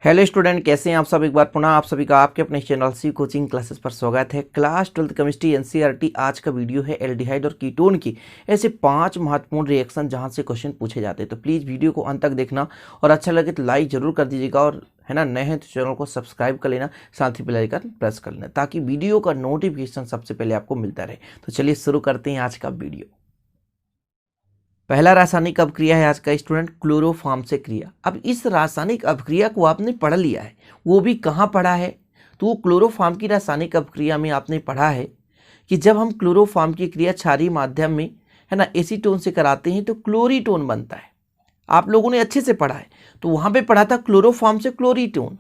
Hello student, कैसे हैं आप सब। एक बार पुनः आप सभी का आपके अपने चैनल सी कोचिंग क्लासेस पर स्वागत है। क्लास 12th केमिस्ट्री एनसीईआरटी आज का वीडियो है एल्डिहाइड और कीटोन की ऐसे 5 महत्वपूर्ण रिएक्शन जहां से क्वेश्चन पूछे जाते हैं। तो प्लीज़ वीडियो को अंत तक देखना और अच्छा लगे तो लाइक जरूर कर दीजिएगा और है ना, नए हैं तो चैनल को सब्सक्राइब कर लेना, साथ ही बेल आइकन प्रेस कर लेना ताकि वीडियो का नोटिफिकेशन सबसे पहले आपको मिलता रहे। तो चलिए शुरू करते हैं आज का वीडियो। पहला रासायनिक अभिक्रिया है आज का स्टूडेंट, क्लोरोफॉर्म से क्रिया। अब इस रासायनिक अभिक्रिया को आपने पढ़ लिया है, वो भी कहाँ पढ़ा है, तो क्लोरोफॉर्म की रासायनिक अभिक्रिया में आपने पढ़ा है कि जब हम क्लोरोफॉर्म की क्रिया क्षारीय माध्यम में है ना एसीटोन से कराते हैं तो क्लोरीटोन बनता है। आप लोगों ने अच्छे से पढ़ा है, तो वहाँ पे पढ़ा था क्लोरोफॉर्म से क्लोरीटोन,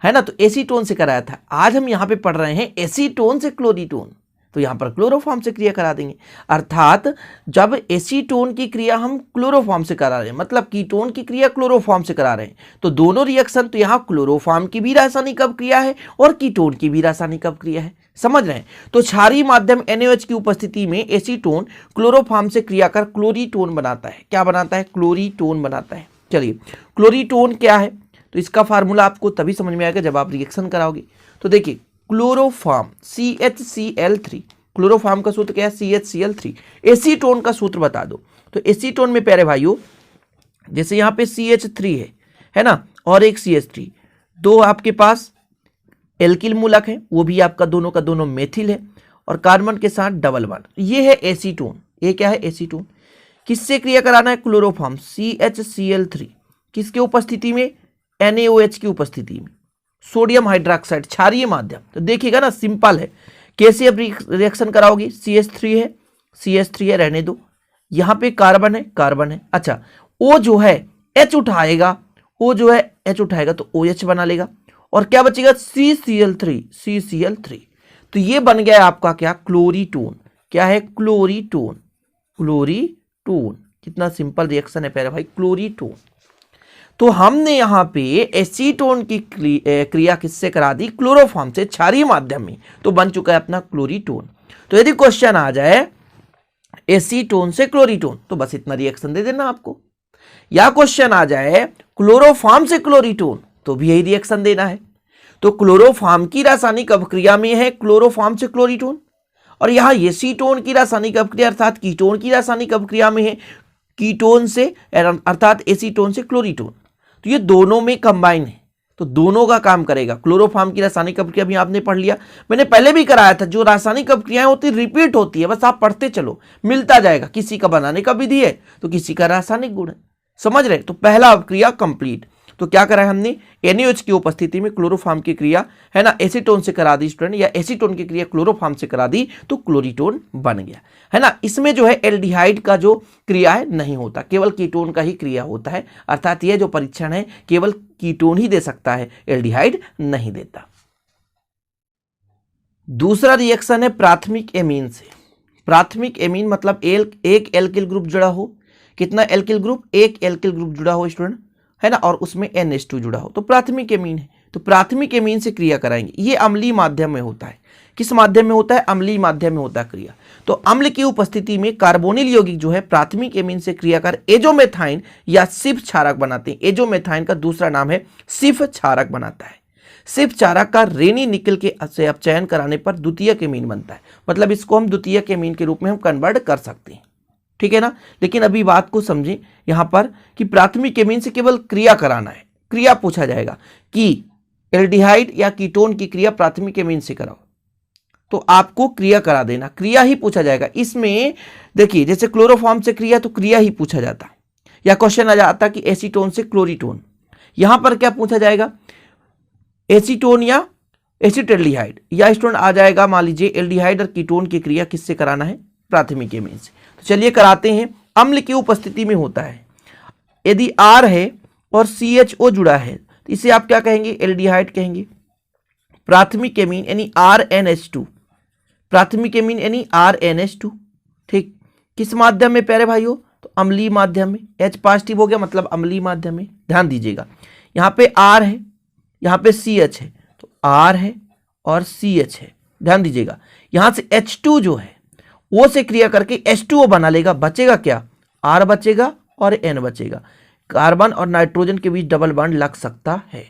है ना, तो एसीटोन से कराया था। आज हम यहाँ पे पढ़ रहे हैं एसीटोन से क्लोरीटोन, तो यहाँ पर क्लोरोफॉर्म से क्रिया करा देंगे। अर्थात जब एसीटोन की क्रिया हम क्लोरोफॉर्म से करा रहे हैं, मतलब कीटोन की क्रिया क्लोरोफॉर्म से करा रहे हैं, तो दोनों रिएक्शन, तो यहाँ क्लोरोफॉर्म की भी रासायनिक अभिक्रिया है और कीटोन की भी रासायनिक अभिक्रिया है। समझ रहे हैं। तो क्षारीय माध्यम NaOH की उपस्थिति में एसीटोन क्लोरोफॉर्म से क्रिया कर क्लोरीटोन बनाता है। क्या बनाता है? क्लोरीटोन बनाता है। चलिए, क्लोरीटोन क्या है, तो इसका फार्मूला आपको तभी समझ में आएगा जब आप रिएक्शन कराओगे। तो देखिए, क्लोरोफॉर्म CHCl3, क्लोरोफॉर्म का सूत्र क्या है? CHCl3। एसीटोन का सूत्र बता दो। तो एसीटोन में प्यारे भाइयों, जैसे यहाँ पे CH3 है ना, और एक CH3, दो आपके पास एल्किल मूलक है, वो भी आपका दोनों का दोनों मेथिल है, और कार्बन के साथ डबल बॉन्ड, ये है एसीटोन। ये क्या है? एसीटोन। किससे क्रिया कराना है? क्लोरोफॉर्म CHCl3, किसके उपस्थिति में? NaOH की उपस्थिति में, सोडियम हाइड्रोक्साइड, क्षारीय माध्यम। तो देखिएगा ना, सिंपल है। कैसे अब रिएक्शन कराओगे? CH3 है, रहने दो। यहाँ पे कार्बन है। अच्छा, O जो है H उठाएगा, तो OH बना लेगा, और क्या बचेगा? CCl3। तो ये बन गया आपका क्या? क्लोरीटोन। क्या है? क्लोरीटोन। कितना सिंपल रिएक्शन है प्यारे भाई, क्लोरीटोन। तो हमने यहाँ पे एसीटोन की क्रिया किससे करा दी? क्लोरोफॉर्म से, क्षारीय माध्यम में, तो बन चुका है अपना क्लोरीटोन। तो यदि क्वेश्चन आ जाए एसीटोन से क्लोरीटोन, तो बस इतना रिएक्शन दे देना आपको। या क्वेश्चन आ जाए क्लोरोफॉर्म से क्लोरीटोन, तो भी यही रिएक्शन देना है। तो क्लोरोफॉर्म की रासायनिक अभिक्रिया में है क्लोरोफॉर्म से क्लोरीटोन, और यहाँ एसीटोन की रासायनिक अभिक्रिया अर्थात कीटोन की रासायनिक अभिक्रिया में है कीटोन से अर्थात एसीटोन से क्लोरीटोन। तो ये दोनों में कंबाइन है, तो दोनों का काम करेगा। क्लोरोफॉर्म की रासायनिक अभिक्रिया भी आपने पढ़ लिया, मैंने पहले भी कराया था। जो रासायनिक अभिक्रियाएं होती रिपीट होती है, बस आप पढ़ते चलो, मिलता जाएगा। किसी का बनाने का विधि है तो किसी का रासायनिक गुण है। समझ रहे? तो पहला अभिक्रिया कंप्लीट। तो क्या करा है हमने? NaOH की उपस्थिति में क्लोरोफॉर्म की क्रिया है ना एसीटोन से करा दी स्टूडेंट, या एसीटोन की क्रिया क्लोरोफॉर्म से करा दी, तो क्लोरीटोन बन गया, है ना। इसमें जो है एल्डिहाइड का जो क्रिया है नहीं होता, केवल कीटोन का ही क्रिया होता है। अर्थात यह जो परीक्षण है केवल कीटोन ही दे सकता है, एल्डिहाइड नहीं देता। दूसरा रिएक्शन है प्राथमिक एमीन से। प्राथमिक एमीन मतलब एक एल्किल ग्रुप जुड़ा हो। कितना एल्किल ग्रुप? एक एल्किल ग्रुप जुड़ा हो स्टूडेंट, है ना, और उसमें NH2 जुड़ा हो, तो प्राथमिक एमीन है। तो प्राथमिक एमीन से क्रिया कराएंगे। ये अम्लीय माध्यम में होता है। किस माध्यम में होता है? अम्लीय माध्यम में होता है क्रिया। तो अम्ल की उपस्थिति में कार्बोनिल यौगिक जो है प्राथमिक एमीन से क्रिया कर एजोमेथाइन या सिफ क्षारक बनाते हैं। एजोमेथाइन का दूसरा नाम है सिफ क्षारक बनाता है। सिफ क्षारक का रेनी निकल के से अपचयन कराने पर द्वितीयक एमीन बनता है, मतलब इसको हम द्वितीयक एमीन के रूप में हम कन्वर्ट कर सकते हैं। ठीक है ना। लेकिन अभी बात को समझें यहां पर कि प्राथमिक एमीन से केवल क्रिया कराना है। क्रिया पूछा जाएगा कि एल्डिहाइड या कीटोन की क्रिया प्राथमिक एमीन से कराओ, तो आपको क्रिया करा देना, क्रिया ही पूछा जाएगा। इसमें देखिए, जैसे क्लोरोफॉर्म से क्रिया, तो क्रिया ही पूछा जाता, या क्वेश्चन आ जाता कि एसीटोन से क्लोरीटोन। यहां पर क्या पूछा जाएगा? एसीटोन या एसिटेल्डिहाइड, या स्टूडेंट आ जाएगा मान लीजिए एल्डिहाइड और कीटोन की क्रिया किससे कराना है? प्राथमिक एमीन से। तो चलिए कराते हैं। अम्ल की उपस्थिति में होता है। यदि R है और CHO जुड़ा है, तो इसे आप क्या कहेंगे? एल्डिहाइड कहेंगे। प्राथमिक एमीन यानी RNH2, प्राथमिक एमीन यानी RNH2। ठीक, किस माध्यम में प्यारे भाइयों? तो अम्लीय माध्यम में। H पॉजिटिव हो गया, मतलब अम्लीय माध्यम में। ध्यान दीजिएगा, यहाँ पे R है, यहाँ पे CH है, तो R है और CH है। ध्यान दीजिएगा, यहाँ से H2 जो है वो से क्रिया करके H2O बना लेगा। बचेगा क्या? R बचेगा और N बचेगा। कार्बन और नाइट्रोजन के बीच डबल बॉन्ड लग सकता है।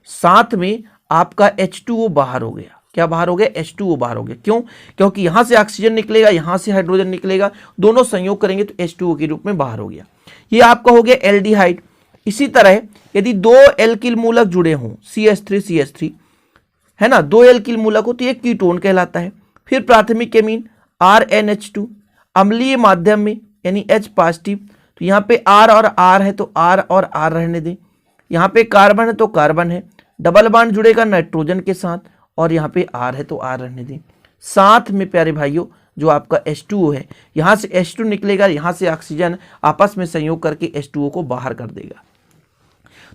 साथ में आपका H2O बाहर हो गया। क्या बाहर हो गया? H2O बाहर हो गया। क्यों? क्योंकि यहां से ऑक्सीजन निकलेगा, यहां से हाइड्रोजन निकलेगा, दोनों संयोग करेंगे तो H2O के रूप में बाहर हो गया। ये आपका हो गया एल्डिहाइड। इसी तरह यदि दो एल्किल मूलक जुड़े हों, CH3 है ना, दो एल्किल मूलक हो तो ये कीटोन कहलाता है। फिर प्राथमिक एमीन RNH2, अम्लीय माध्यम में यानी H पॉजिटिव, तो यहाँ पे R और R है तो R और R रहने दें। यहाँ पे कार्बन है तो कार्बन है, डबल बॉन्ड जुड़ेगा नाइट्रोजन के साथ, और यहाँ पे R है तो R रहने दें। साथ में प्यारे भाइयों जो आपका H2O है, यहाँ से H2 निकलेगा, यहाँ से ऑक्सीजन आपस में संयोग करके H2O को बाहर कर देगा।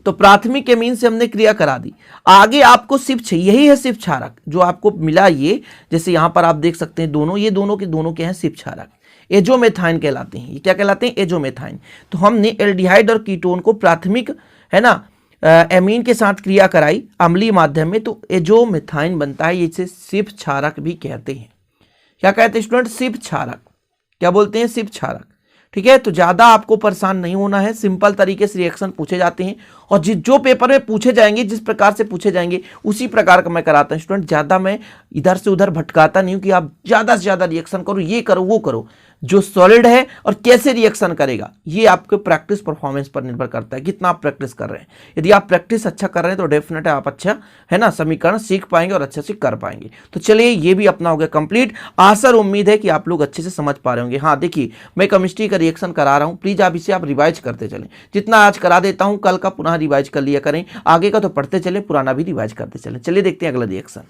तो प्राथमिक एमीन से हमने क्रिया करा दी। आगे आपको सिर्फ यही है सिर्फ क्षारक जो आपको मिला, ये जैसे यहाँ पर आप देख सकते हैं दोनों, ये दोनों के दोनों क्या हैं? सिर्फ क्षारक, एजोमेथाइन कहलाते हैं। ये क्या कहलाते हैं? एजोमेथाइन। तो हमने एल्डिहाइड और कीटोन को प्राथमिक है ना एमीन के साथ क्रिया कराई अम्लीय माध्यम में, तो एजोमेथाइन बनता है। इसे सिर्फ क्षारक भी कहते हैं। क्या कहते हैं स्टूडेंट? सिर्फ क्षारक। क्या बोलते हैं? सिर्फ क्षारक। ठीक है, तो ज्यादा आपको परेशान नहीं होना है, सिंपल तरीके से रिएक्शन पूछे जाते हैं, और जो पेपर में पूछे जाएंगे, जिस प्रकार से पूछे जाएंगे उसी प्रकार का मैं कराता हूं स्टूडेंट। ज्यादा मैं इधर से उधर भटकाता नहीं हूं कि आप ज्यादा से ज्यादा रिएक्शन करो, ये करो वो करो। जो सॉलिड है और कैसे रिएक्शन करेगा, ये आपके प्रैक्टिस परफॉर्मेंस पर निर्भर करता है, कितना आप प्रैक्टिस कर रहे हैं। यदि आप प्रैक्टिस अच्छा कर रहे हैं तो डेफिनेट आप अच्छा है ना समीकरण सीख पाएंगे और अच्छे से कर पाएंगे। तो चलिए, ये भी अपना हो गया कंप्लीट। आशा और उम्मीद है कि आप लोग अच्छे से समझ पा रहे होंगे। हाँ देखिए, मैं केमिस्ट्री का रिएक्शन करा रहा हूँ, प्लीज आप इसे आप रिवाइज करते चलें। जितना आज करा देता हूँ, कल का पुनः रिवाइज कर लिया करें, आगे का तो पढ़ते चले, पुराना भी रिवाइज करते चलें। चलिए देखते हैं अगला रिएक्शन।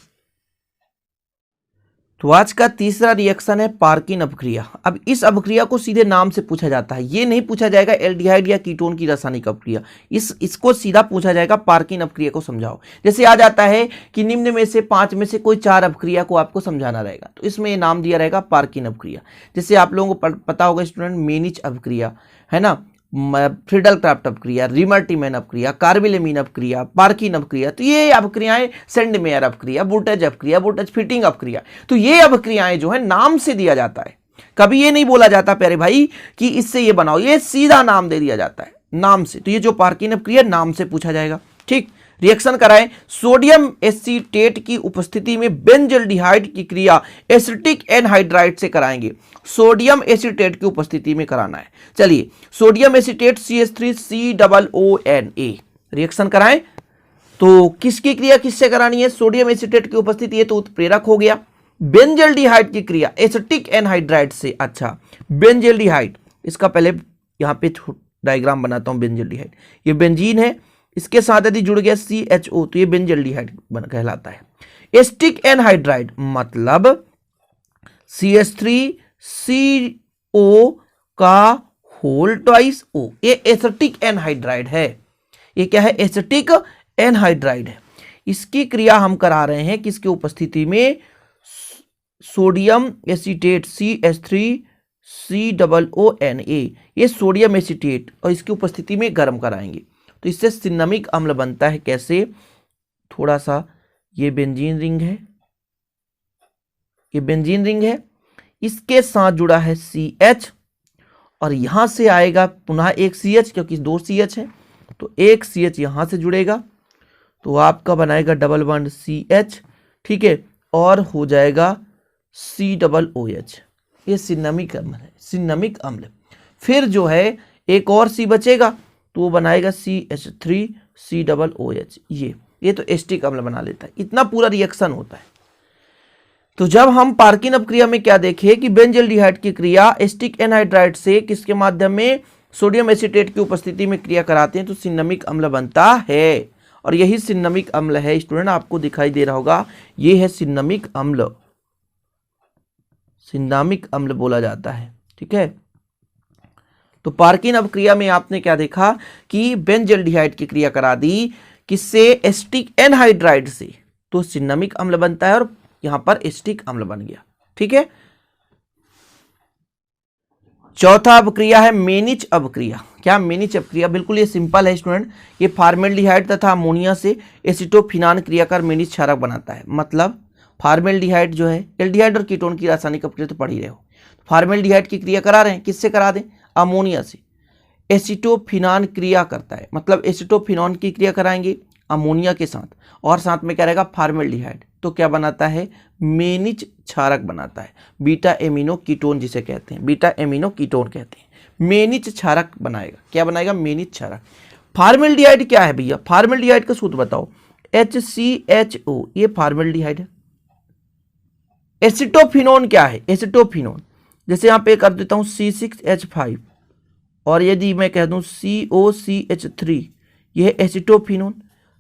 तो आज का तीसरा रिएक्शन है पार्किन अपक्रिया। अब इस अपक्रिया को सीधे नाम से पूछा जाता है, ये नहीं पूछा जाएगा एल्डिहाइड या कीटोन की रासायनिक अपक्रिया, इसको सीधा पूछा जाएगा पार्किन अपक्रिया को समझाओ। जैसे आ जाता है कि निम्न में से 5 में से कोई 4 अपक्रिया को आपको समझाना रहेगा, तो इसमें ये नाम दिया रहेगा पार्किन अपक्रिया। जैसे आप लोगों को पता होगा स्टूडेंट, मेनिच अपक्रिया है ना, फ्रीडल क्राफ्ट अपक्रिया, रिमर्टिमैन अपक्रिया, कार्बिलेमीन अपक्रिया, पार्किन अपक्रिया, तो ये अपक्रियाएं, सेंडमेयर अपक्रिया, वोल्टेज अपक्रिया, वोल्टेज फिटिंग अपक्रिया, तो ये अपक्रियाएं जो है नाम से दिया जाता है। कभी ये नहीं बोला जाता प्यारे भाई कि इससे ये बनाओ, ये सीधा नाम दे दिया जाता है नाम से। तो ये जो पार्किन अपक्रिया नाम से पूछा जाएगा। ठीक, रिएक्शन कराएं। सोडियम एसीटेट की उपस्थिति में बेंजल्डिहाइड की क्रिया एसिटिक एनहाइड्राइड से कराएंगे। सोडियम एसीटेट की उपस्थिति में कराना है। चलिए, सोडियम एसीटेट CH3COONA रिएक्शन कराएं। तो किसकी क्रिया किससे करानी है? सोडियम एसीटेट की उपस्थिति है तो उत्प्रेरक हो गया। बेंजल्डिहाइड की क्रिया एसिटिक एनहाइड्राइड से। अच्छा, बेंजल्डिहाइड, इसका पहले यहां पे डायग्राम बनाता हूं। बेंजल्डिहाइड ये बेंजीन है, इसके साथ यदि जुड़ गया CHO तो ये बेंजल्डिहाइड कहलाता है। एसिटिक एनहाइड्राइड मतलब CH3CO का होल ट्वाइस O, ये एसिटिक एनहाइड्राइड है। ये क्या है? एसिटिक एनहाइड्राइड है। इसकी क्रिया हम करा रहे हैं किसकी उपस्थिति में? सोडियम एसीटेट CH3COONA, ये सोडियम एसीटेट, और इसकी उपस्थिति में गर्म कराएंगे तो इससे सिन्नमिक अम्ल बनता है। कैसे? थोड़ा सा, ये बेंजीन रिंग है, ये बेंजीन रिंग है, इसके साथ जुड़ा है CH, और यहां से आएगा पुनः एक CH, क्योंकि 2 CH है तो एक CH यहां से जुड़ेगा, तो आपका बनाएगा डबल बॉन्ड CH। ठीक है, और हो जाएगा COOH। ये सिन्नमिक अम्ल है, सिन्नमिक अम्ल। फिर जो है एक और C बचेगा तो वो बनाएगा CH3COOH। ये तो एसिटिक अम्ल बना लेता है। इतना पूरा रिएक्शन होता है। तो जब हम पार्किन अपक्रिया में क्या देखें कि बेंजल्डिहाइड की क्रिया एसिटिक एनहाइड्राइड से किसके माध्यम में? सोडियम एसीटेट की उपस्थिति में क्रिया कराते हैं तो सिन्नमिक अम्ल बनता है, और यही सिन्नमिक अम्ल है स्टूडेंट, आपको दिखाई दे रहा होगा, ये है सिन्नमिक अम्ल। सिन्नामिक अम्ल बोला जाता है। ठीक है, तो पार्किन अपक्रिया में आपने क्या देखा कि बेंजल्डिहाइड की क्रिया करा दी किससे? एसिटिक एनहाइड्राइड से, तो सिन्नमिक अम्ल बनता है और यहां पर एसिटिक अम्ल बन गया। ठीक है, चौथा अपक्रिया है मेनिच अपक्रिया। क्या? मेनिच अपक्रिया, बिल्कुल ये सिंपल है स्टूडेंट। ये फार्मेल्डिहाइड तथा अमोनिया से एसिटोफिनान क्रिया कर मेनिच क्षारक बनाता है। मतलब फार्मेल्डिहाइड जो है, एल्डिहाइड और कीटोन की रासायनिक अपक्रिया तो पढ़ ही रहे हो। फार्मेल्डिहाइड की क्रिया करा रहे हैं, किससे करा दें? अमोनिया से। एसिटोफिनान क्रिया करता है, मतलब एसिटोफिनॉन की क्रिया कराएंगे अमोनिया के साथ, और साथ में क्या रहेगा फॉर्मेल्डिहाइड, तो क्या बनाता है मेनिच क्षारक बनाता है, बीटा एमिनो कीटोन जिसे कहते हैं, बीटा एमिनो कीटोन कहते हैं, मेनिच क्षारक बनाएगा। क्या बनाएगा मेनिच क्षारक। फॉर्मेल्डिहाइड क्या है भैया, फॉर्मेल्डिहाइड का सूत्र बताओ, HCHO, ये फॉर्मेल्डिहाइड है। एसिटोफिनोन क्या है, एसिटोफिनोन, जैसे यहां पे कर देता हूं C6H5, और यदि मैं कह दूं COCH3, यह एसिटोफिनोन,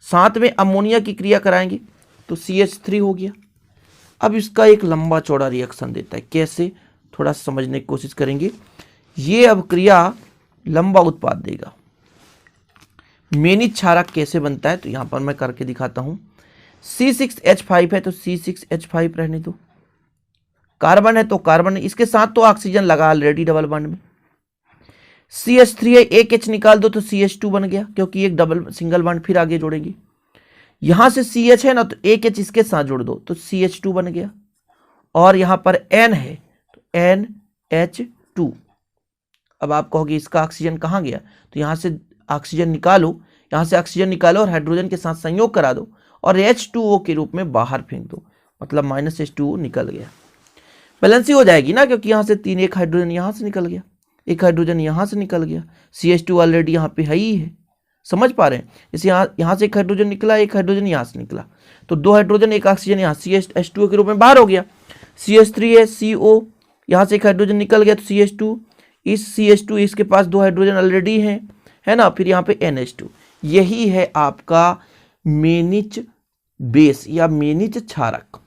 साथ में अमोनिया की क्रिया कराएंगे तो CH3 हो गया। अब इसका एक लंबा चौड़ा रिएक्शन देता है, कैसे थोड़ा समझने की कोशिश करेंगे। ये अब क्रिया लंबा उत्पाद देगा। मेनिच क्षारक कैसे बनता है तो यहां पर मैं करके दिखाता हूं। C6H5 है तो C6H5 रहने दो, कार्बन है तो कार्बन, इसके साथ तो ऑक्सीजन लगा ऑलरेडी डबल बॉन्ड में। CH3 है, एक H निकाल दो तो CH2 बन गया, क्योंकि एक डबल सिंगल बॉन्ड फिर आगे जोड़ेंगे। यहां से CH है ना तो एक H इसके साथ जोड़ दो तो CH2 बन गया, और यहां पर N है तो NH2। अब आप कहोगे इसका ऑक्सीजन कहां गया, तो यहां से ऑक्सीजन निकालो, यहां से ऑक्सीजन निकालो और हाइड्रोजन के साथ संयोग करा दो और H2O के रूप में बाहर फेंक दो, मतलब -H2O निकल गया। बैलेंसी हो जाएगी ना, क्योंकि यहां से तीन, एक हाइड्रोजन यहां से निकल गया, एक हाइड्रोजन यहां से निकल गया, CH2 ऑलरेडी यहां पे है ही है। समझ पा रहे हैं, जैसे यहां से एक हाइड्रोजन निकला, एक हाइड्रोजन यहां से निकला, तो दो हाइड्रोजन एक ऑक्सीजन यहां CH2O के रूप में बाहर हो गया। CH3 है, CO, यहां से एक हाइड्रोजन निकल गया तो CH2, इस CH2 इसके पास दो हाइड्रोजन ऑलरेडी है ना, फिर यहाँ पे NH2। यही है आपका मेनिच बेस या मेनिच क्षारक।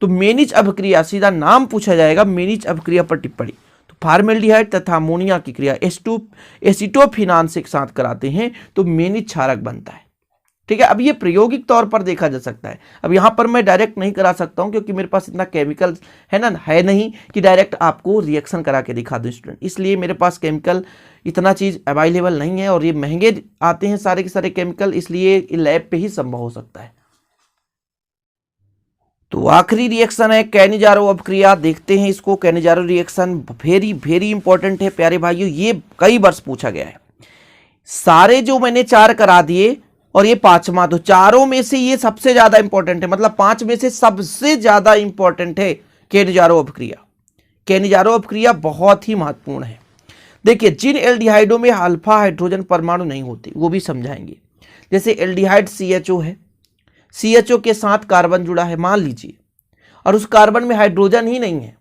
तो मेनिच अभिक्रिया, सीधा नाम पूछा जाएगा, मेनिच अभिक्रिया पर टिप्पणी। तो फॉर्मेल्डिहाइड तथा अमोनिया की क्रिया एसिटोफिनान से साथ कराते हैं तो मेनिच क्षारक बनता है। ठीक है, अब ये प्रायोगिक तौर पर देखा जा सकता है। अब यहां पर मैं डायरेक्ट नहीं करा सकता हूं, क्योंकि मेरे पास इतना केमिकल है ना, है नहीं कि डायरेक्ट आपको रिएक्शन करा के दिखा दूं स्टूडेंट, इसलिए मेरे पास केमिकल इतना चीज अवेलेबल नहीं है, और ये महंगे आते हैं सारे के सारे केमिकल, इसलिए लैब पे ही संभव हो सकता है। तो आखिरी रिएक्शन है कैनिजारो अभिक्रिया, देखते हैं इसको। Cannizzaro reaction very very important है प्यारे भाइयों, ये कई वर्ष पूछा गया है। सारे जो मैंने चार करा दिए और ये पांचवा, तो चारों में से ये सबसे ज्यादा इंपॉर्टेंट है, मतलब पांच में से सबसे ज्यादा इंपॉर्टेंट है कैनिजारो अभिक्रिया। कैनिजारो अभिक्रिया बहुत ही महत्वपूर्ण है। देखिए, जिन एल्डिहाइडों में अल्फा हाइड्रोजन परमाणु नहीं होते वो भी समझाएंगे। जैसे एल्डिहाइड CHO है, CHO के साथ कार्बन जुड़ा है मान लीजिए, और उस कार्बन में हाइड्रोजन ही नहीं है,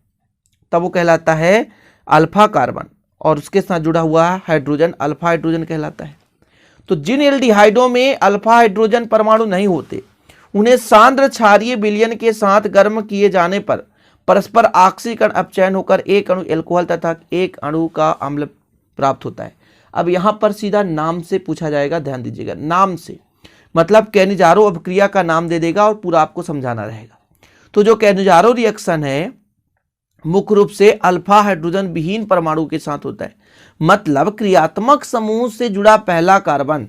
तब वो कहलाता है अल्फा कार्बन, और उसके साथ जुड़ा हुआ हाइड्रोजन अल्फा हाइड्रोजन कहलाता है। तो जिन एल्डिहाइडों में अल्फा हाइड्रोजन परमाणु नहीं होते, उन्हें सांद्र क्षारीय विलयन के साथ गर्म किए जाने पर परस्पर ऑक्सीकरण अपचयन होकर एक अणु एल्कोहल तथा एक अणु का अम्ल प्राप्त होता है। अब यहां पर सीधा नाम से पूछा जाएगा, ध्यान दीजिएगा, नाम से, मतलब कैनिजारो अभिक्रिया का नाम दे देगा और पूरा आपको समझाना रहेगा। तो जो कैनिजारो रिएक्शन है मुख्य रूप से अल्फा हाइड्रोजन विहीन परमाणु के साथ होता है, मतलब क्रियात्मक समूह से जुड़ा पहला कार्बन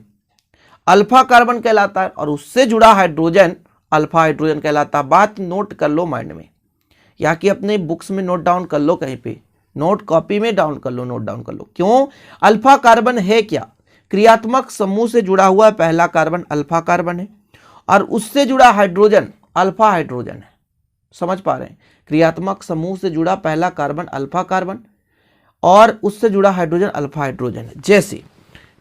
अल्फा कार्बन कहलाता है और उससे जुड़ा हाइड्रोजन अल्फा हाइड्रोजन कहलाता है। बात नोट कर लो माइंड में, या कि अपने बुक्स में नोट डाउन कर लो, कहीं पे नोट कॉपी में डाउन कर लो, नोट डाउन कर लो। क्यों? अल्फा कार्बन है क्या? क्रियात्मक समूह से जुड़ा हुआ पहला कार्बन अल्फा कार्बन है, और उससे जुड़ा हाइड्रोजन अल्फा हाइड्रोजन है। समझ पा रहे हैं? क्रियात्मक समूह से जुड़ा पहला कार्बन अल्फा कार्बन और उससे जुड़ा हाइड्रोजन अल्फा हाइड्रोजन है। जैसे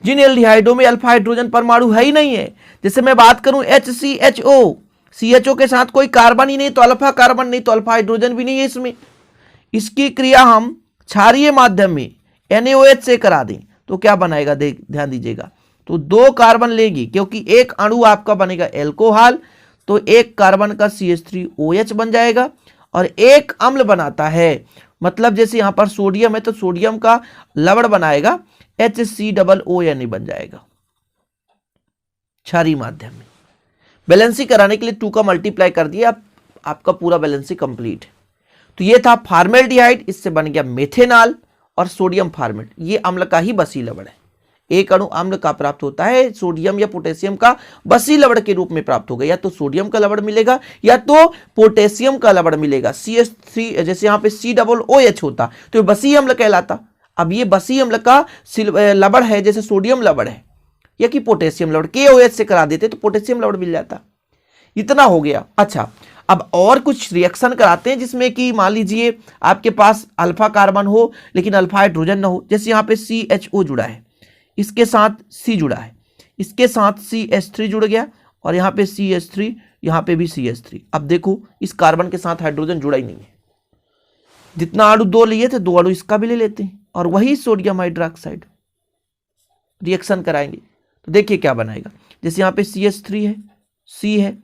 जिन एल्डिहाइडों में अल्फा हाइड्रोजन परमाणु है ही नहीं है, जैसे मैं बात करूं HCHO, CHO के साथ कोई कार्बन ही नहीं, तो अल्फा कार्बन नहीं, तो अल्फा हाइड्रोजन भी नहीं है इसमें। इसकी क्रिया हम क्षारीय माध्यम में NaOH से करा दें तो क्या बनाएगा, ध्यान दीजिएगा, तो दो कार्बन लेगी, क्योंकि एक अणु आपका बनेगा एल्कोहल, तो एक कार्बन का CH3OH बन जाएगा और एक अम्ल बनाता है। मतलब जैसे यहां पर सोडियम है तो सोडियम का लवण बनाएगा HCOONE बन जाएगा क्षारीय माध्यम में। बैलेंसी कराने के लिए 2 का मल्टीप्लाई कर दिया, आपका पूरा बैलेंसी कंप्लीट है। तो ये था फॉर्मेल्डिहाइड, इससे बन गया मेथेनॉल और सोडियम फॉर्मेट, ये अम्ल का ही बसी लवण है। एक अणु अम्ल का प्राप्त होता है, सोडियम या पोटेशियम का बसी लवण के रूप में प्राप्त होगा, या तो सोडियम का लवण मिलेगा या तो पोटेशियम का लवण मिलेगा। CH3 जैसे यहाँ पे COOH होता तो बसी अम्ल कहलाता। अब ये बसी अम्ल का लवण है, जैसे सोडियम लवण है, या कि पोटेशियम लवण, KOH से करा देते तो पोटेशियम लवण मिल जाता। इतना हो गया। अच्छा, अब और कुछ रिएक्शन कराते हैं जिसमें कि मान लीजिए आपके पास अल्फा कार्बन हो लेकिन अल्फा हाइड्रोजन ना हो। जैसे यहाँ पे CHO जुड़ा है, इसके साथ C जुड़ा है, इसके साथ CH3 जुड़ गया और यहाँ पे CH3, यहाँ पे भी CH3। अब देखो इस कार्बन के साथ हाइड्रोजन जुड़ा ही नहीं है। जितना अणु 2 लिए थे 2 अणु इसका भी ले लेते हैं और वही सोडियम हाइड्रोक्साइड रिएक्शन कराएंगे तो देखिए क्या बनाएगा। जैसे यहाँ पे CH3 है, C है,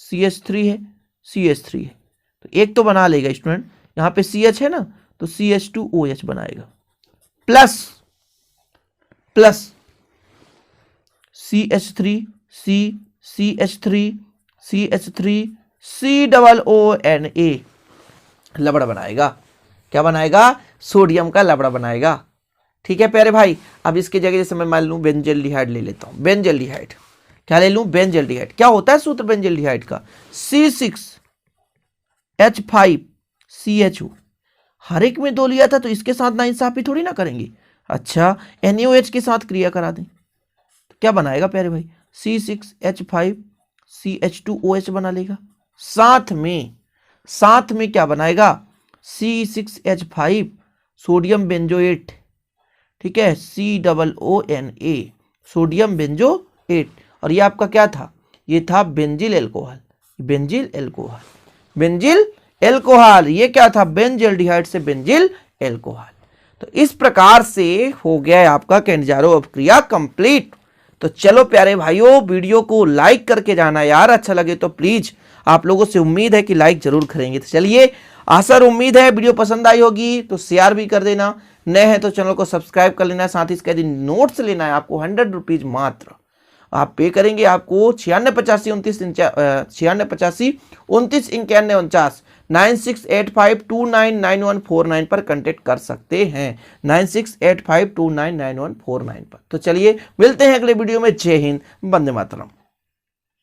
CH3 है, CH3 है, तो एक तो बना लेगा स्टूडेंट। यहाँ पे CH है ना तो CH2OH बनाएगा, plus CH3 C CH3 CH3 COONA लबड़ा बनाएगा। क्या बनाएगा? सोडियम का लबड़ा बनाएगा। ठीक है प्यारे भाई। अब इसके जगह जैसे मैं मान लूं बेंजल्डिहाइड ले लेता हूं। बेंजल्डिहाइड क्या ले लूं? बेंजल्डिहाइड। क्या होता है सूत्र बेंजल्डिहाइड का? C6H5CHO। हर एक में 2 लिया था तो इसके साथ नाइंसाफी थोड़ी ना करेंगे। अच्छा, NaOH के साथ क्रिया करा दें तो क्या बनाएगा प्यारे भाई? C6H5CH2OH बना लेगा। साथ में क्या बनाएगा? C6H5 सोडियम बेंजोएट, ठीक है, COONA सोडियम बेंजोएट। और ये आपका क्या था? ये था बेंजिल एल्कोहल। बेंजिल एल्कोहल ये क्या था? बेंजल्डिहाइड से बेंजिल एल्कोहल। तो इस प्रकार से हो गया आपका कैंडिजारो अपक्रिया कंप्लीट। तो चलो प्यारे भाइयों, वीडियो को लाइक करके जाना यार। अच्छा लगे तो प्लीज, आप लोगों से उम्मीद है कि लाइक जरूर करेंगे। तो चलिए, आशा और उम्मीद है वीडियो पसंद आई होगी तो शेयर भी कर देना। नए हैं तो चैनल को सब्सक्राइब कर लेना। साथ ही इसका यदि नोट्स लेना है आपको 100 रुपीज मात्र आप पे करेंगे। आपको 9685299149 9685299149 पर कांटेक्ट कर सकते हैं। 9685299149 पर। तो चलिए मिलते हैं अगले वीडियो में। जय हिंद, वंदे मातरम।